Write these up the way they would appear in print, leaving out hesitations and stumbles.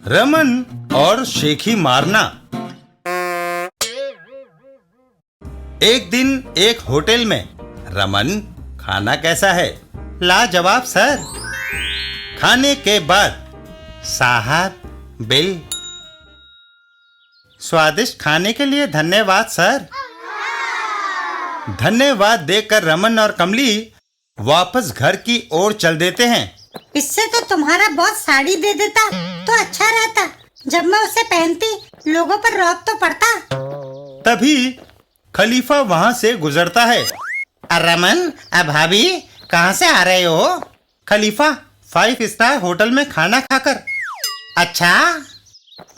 रमन और शेखी मारना। एक दिन एक होटल में। रमन, खाना कैसा है? लाजवाब सर। खाने के बाद, साहब बिल। स्वादिष्ट खाने के लिए धन्यवाद सर। धन्यवाद देकर रमन और कमली वापस घर की ओर चल देते हैं। इससे तो तुम्हारा बॉस साड़ी दे देता तो अच्छा रहता। जब मैं उसे पहनती लोगों पर रौब तो पड़ता। तभी खलीफा वहां से गुजरता है। रमन, भाभी कहाँ से आ रहे हो? खलीफा, 5 स्टार होटल में खाना खाकर। अच्छा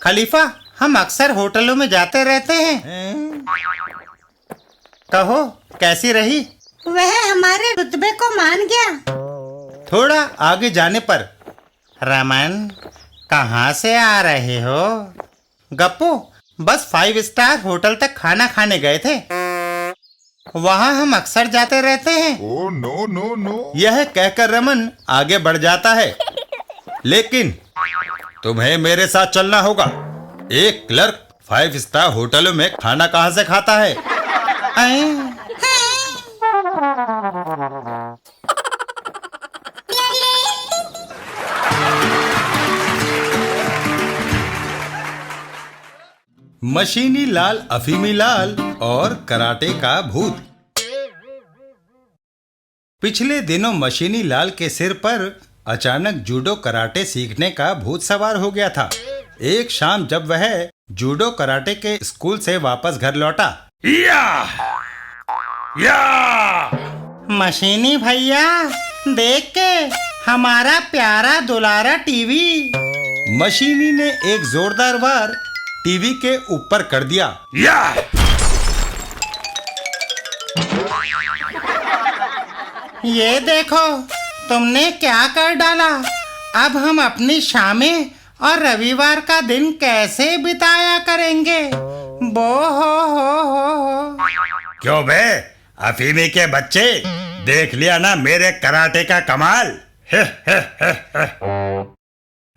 खलीफा, हम अक्सर होटलों में जाते रहते हैं। कहो कैसी रही? वह हमारे रुतबे को मान गया। थोड़ा आगे जाने पर, रमन कहाँ से आ रहे हो? गप्पू, बस 5 स्टार होटल तक खाना खाने गए थे। वहाँ हम अक्सर जाते रहते हैं। Oh no no no. यह कहकर रमन आगे बढ़ जाता है। लेकिन तुम्हें मेरे साथ चलना होगा। एक क्लर्क 5 स्टार होटलों में खाना कहाँ से खाता है? मशीनी लाल, अफीमी लाल और कराटे का भूत। पिछले दिनों मशीनी लाल के सिर पर अचानक जूडो कराटे सीखने का भूत सवार हो गया था। एक शाम जब वह जूडो कराटे के स्कूल से वापस घर लौटा। मशीनी भैया, देख के हमारा प्यारा दुलारा टीवी। मशीनी ने एक जोरदार वार टीवी के ऊपर कर दिया। ये देखो तुमने क्या कर डाला। अब हम अपनी शामें और रविवार का दिन कैसे बिताया करेंगे? बो हो। क्यों बे अफीमी के बच्चे, देख लिया ना मेरे कराटे का कमाल।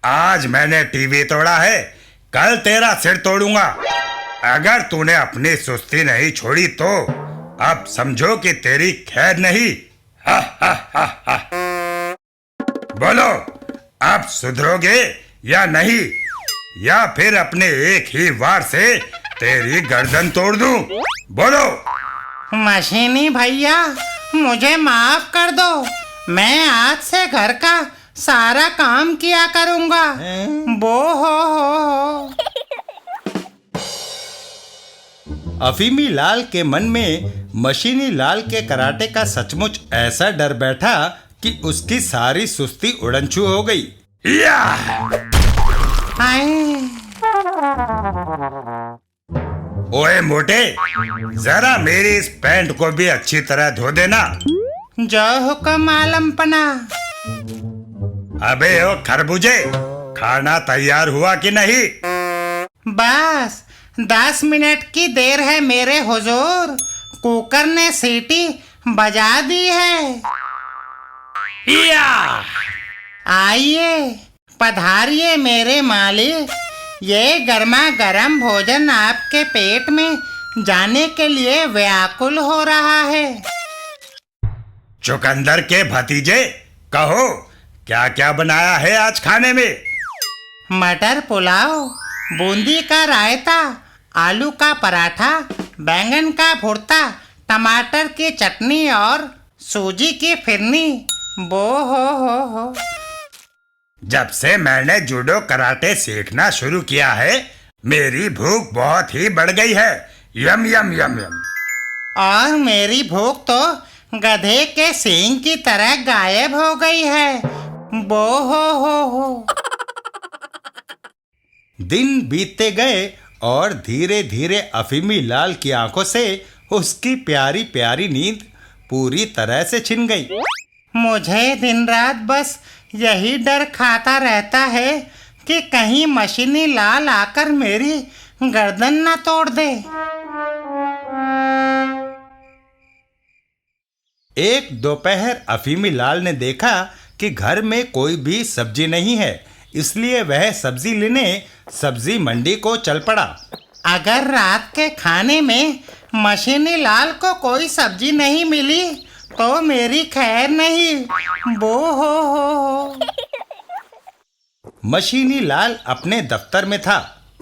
आज मैंने टीवी तोड़ा है, कल तेरा सिर तोड़ूंगा। अगर तूने अपनी सुस्ती नहीं छोड़ी तो अब समझो कि तेरी खैर नहीं। बोलो, अब सुधरोगे या नहीं, या फिर अपने एक ही वार से तेरी गर्दन तोड़ दूं? बोलो। मशीनी भैया, मुझे माफ कर दो। मैं आज से घर का सारा काम किया करूंगा। बो हो। अफीमी लाल के मन में मशीनी लाल के कराटे का सचमुच ऐसा डर बैठा कि उसकी सारी सुस्ती उड़नछू हो गई। ओए मोटे, जरा मेरी इस पैंट को भी अच्छी तरह धो देना। जो हुक्म आलमपना। अबे ओ खरबूजे, खाना तैयार हुआ कि नहीं? बस 10 मिनट की देर है मेरे हुजूर। कुकर ने सीटी बजा दी है। आइए, पधारिए मेरे मालिक। ये गर्मा गर्म भोजन आपके पेट में जाने के लिए व्याकुल हो रहा है। चुकंदर के भतीजे, कहो क्या क्या बनाया है आज खाने में? मटर पुलाव, बूंदी का रायता, आलू का पराठा, बैंगन का भुर्ता, टमाटर की चटनी और सूजी की फिरनी। बो हो। जब से मैंने जूडो कराटे सीखना शुरू किया है, मेरी भूख बहुत ही बढ़ गई है। यम यम यम यम। और मेरी भूख तो गधे के सींग की तरह गायब हो गई है। बो हो। दिन बीतते गए और धीरे धीरे अफीमी लाल की आंखों से उसकी प्यारी प्यारी नींद पूरी तरह से छिन गई। मुझे दिन रात बस यही डर खाता रहता है कि कहीं मशीनी लाल आकर मेरी गर्दन न तोड़ दे। एक दोपहर अफीमी लाल ने देखा कि घर में कोई भी सब्जी नहीं है, इसलिए वह सब्जी लेने सब्जी मंडी को चल पड़ा। अगर रात के खाने में मशीनी लाल को कोई सब्जी नहीं मिली तो मेरी खैर नहीं। बो हो। मशीनी लाल अपने दफ्तर में था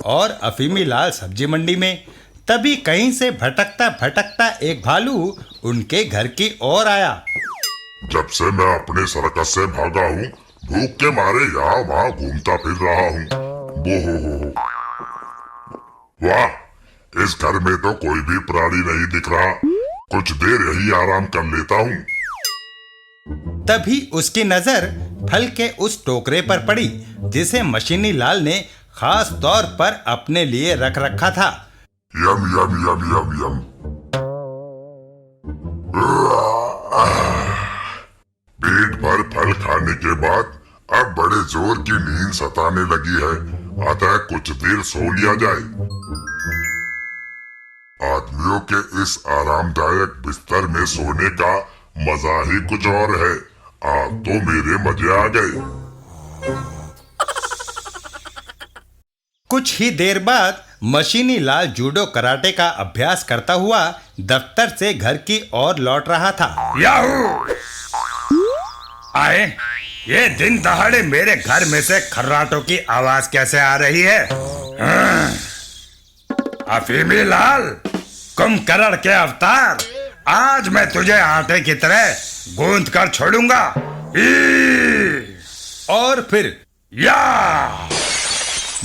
और अफीमी लाल सब्जी मंडी में। तभी कहीं से भटकता भटकता एक भालू उनके घर की ओर आया। जब से मैं अपने सर्कस से भागा हूँ, भूख के मारे यहाँ वहाँ घूमता फिर रहा हूँ। बो हो। वाह, इस घर में तो कोई भी प्राणी नहीं दिख रहा। कुछ देर यही आराम कर लेता हूँ। तभी उसकी नजर फल के उस टोकरे पर पड़ी जिसे मशीनी लाल ने खास तौर पर अपने लिए रख रखा था। यम यम यम यम यम। पेट भर फल खाने के बाद अब बड़े जोर की नींद सताने लगी है। अतः कुछ देर सो लिया जाए। आदमियों के इस आरामदायक बिस्तर में सोने का मजा ही कुछ और है। आज तो मेरे मजे आ गए। कुछ ही देर बाद मशीनी लाल जूडो कराटे का अभ्यास करता हुआ दफ्तर से घर की ओर लौट रहा था। याहू! आए, ये दिन दहाड़े मेरे घर में से खर्राटों की आवाज कैसे आ रही है? अफीमी लाल, कुंभकर्ण के अवतार, आज मैं तुझे आटे की तरह गूंथ कर छोड़ूंगा। और फिर या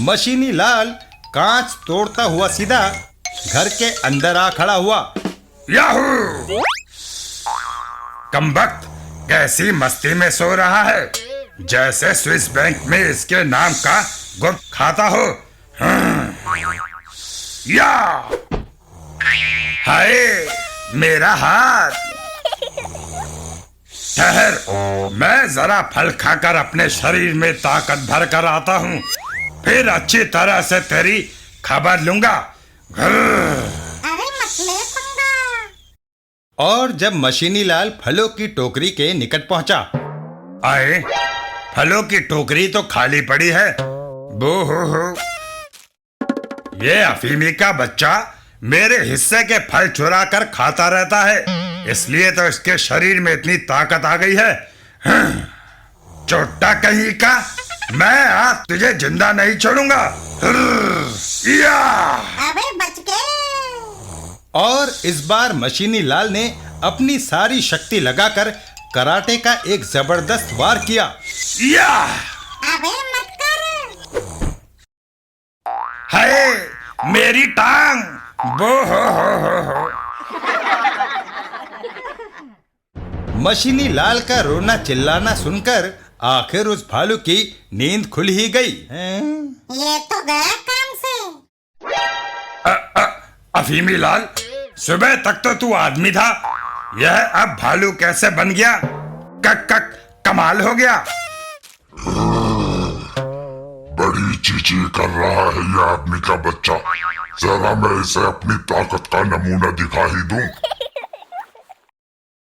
मशीनी लाल कांच तोड़ता हुआ सीधा घर के अंदर आ खड़ा हुआ। याहू! कमबख्त कैसी मस्ती में सो रहा है, जैसे स्विस बैंक में इसके नाम का गुप्त खाता हो। या हाय, मेरा हाथ। ठहर, मैं जरा फल खाकर अपने शरीर में ताकत भर कर आता हूँ, फिर अच्छी तरह से तेरी खबर लूंगा। अरे मत ले पंगा। और जब मशीनी लाल फलों की टोकरी के निकट पहुंचा। आए, फलों की टोकरी तो खाली पड़ी है। बो हो। ये अफीमी का बच्चा मेरे हिस्से के फल चुरा कर खाता रहता है, इसलिए तो इसके शरीर में इतनी ताकत आ गई है। चोटा कहीं का, मैं आज तुझे जिंदा नहीं छोड़ूंगा। या! अबे बच गए। और इस बार मशीनी लाल ने अपनी सारी शक्ति लगाकर कराटे का एक जबरदस्त वार किया। या! अबे मत कर। हाय, मेरी टांग। बो हो। मशीनी लाल का रोना चिल्लाना सुनकर आखिर उस भालू की नींद खुल ही गई। ये तो गया काम से। अफीमी लाल, सुबह तक तो तू आदमी था, यह अब भालू कैसे बन गया? कक कमाल हो गया। बड़ी चीची कर रहा है यह आदमी का बच्चा। जरा मैं इसे अपनी ताकत का नमूना दिखा ही दूं।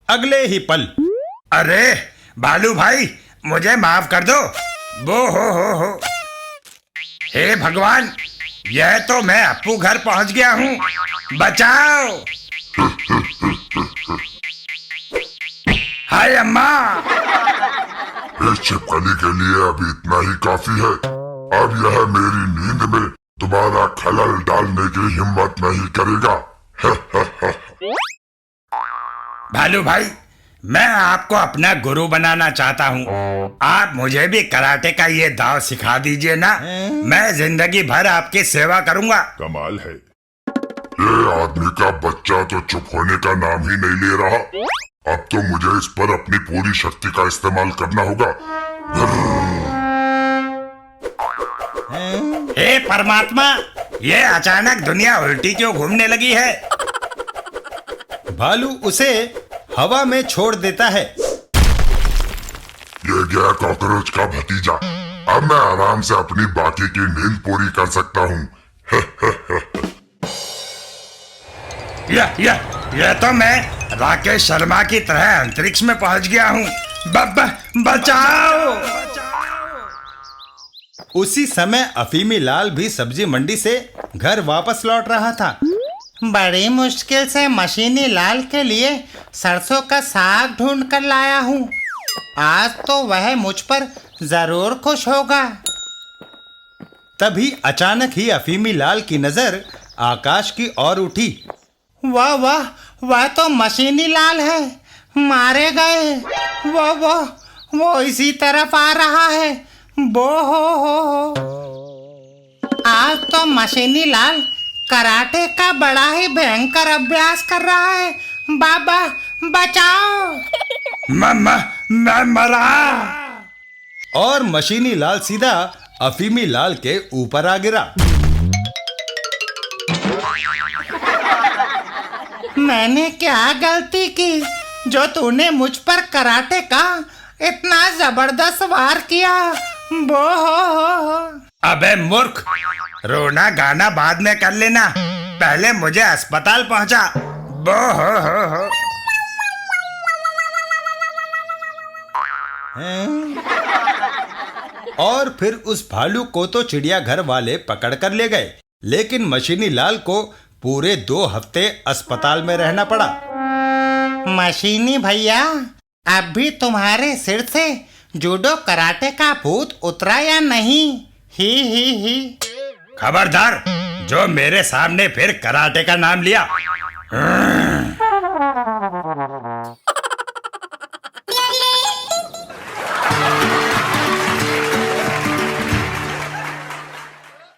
अगले ही पल, अरे भालू भाई, मुझे माफ कर दो। बो हो। हे भगवान, यह तो मैं अप्पू घर पहुंच गया हूँ, बचाओ। हाय अम्मा। इस छिपकली के लिए अभी इतना ही काफी है। अब यह मेरी नींद में दोबारा खलल डालने की हिम्मत नहीं करेगा। भालू भाई, मैं आपको अपना गुरु बनाना चाहता हूँ। आप मुझे भी कराटे का ये दाव सिखा दीजिए ना। मैं जिंदगी भर आपकी सेवा करूँगा। कमाल है। ये आदमी का बच्चा तो चुप होने का नाम ही नहीं ले रहा। अब तो मुझे इस पर अपनी पूरी शक्ति का इस्तेमाल करना होगा। हे परमात्मा, ये अचानक दुनिया उल्टी क्यों घूमने लगी है? भालू उसे हवा में छोड़ देता है। ये गया कॉकरोच का भतीजा। अब मैं आराम से अपनी बाकी की नींद पूरी कर सकता हूँ। यह तो मैं राकेश शर्मा की तरह अंतरिक्ष में पहुंच गया हूँ। बचाओ। उसी समय अफीमी लाल भी सब्जी मंडी से घर वापस लौट रहा था। बड़ी मुश्किल से मशीनी लाल के लिए सरसों का साग ढूंढ कर लाया हूँ। आज तो वह मुझ पर जरूर खुश होगा। तभी अचानक ही अफीमी लाल की नजर आकाश की ओर उठी। वाह वाह, वह तो मशीनी लाल है। मारे गए। वो इसी तरफ आ रहा है। बो हो। आज तो मशीनी लाल कराटे का बड़ा ही भयंकर अभ्यास कर रहा है। बाबा बचाओ। मैं मरा। और मशीनी लाल सीधा अफीमी लाल के ऊपर आ गिरा। मैंने क्या गलती की जो तूने मुझ पर कराटे का इतना जबरदस्त वार किया? बो हो। अबे मूर्ख, रोना गाना बाद में कर लेना, पहले मुझे अस्पताल पहुंचा। बो हो। और फिर उस भालू को तो चिड़ियाघर वाले पकड़ कर ले गए, लेकिन मशीनी लाल को पूरे 2 हफ्ते अस्पताल में रहना पड़ा। मशीनी भैया, अब भी तुम्हारे सिर से जूडो कराटे का भूत उतरा या नहीं? ही। खबरदार, जो मेरे सामने फिर कराटे का नाम लिया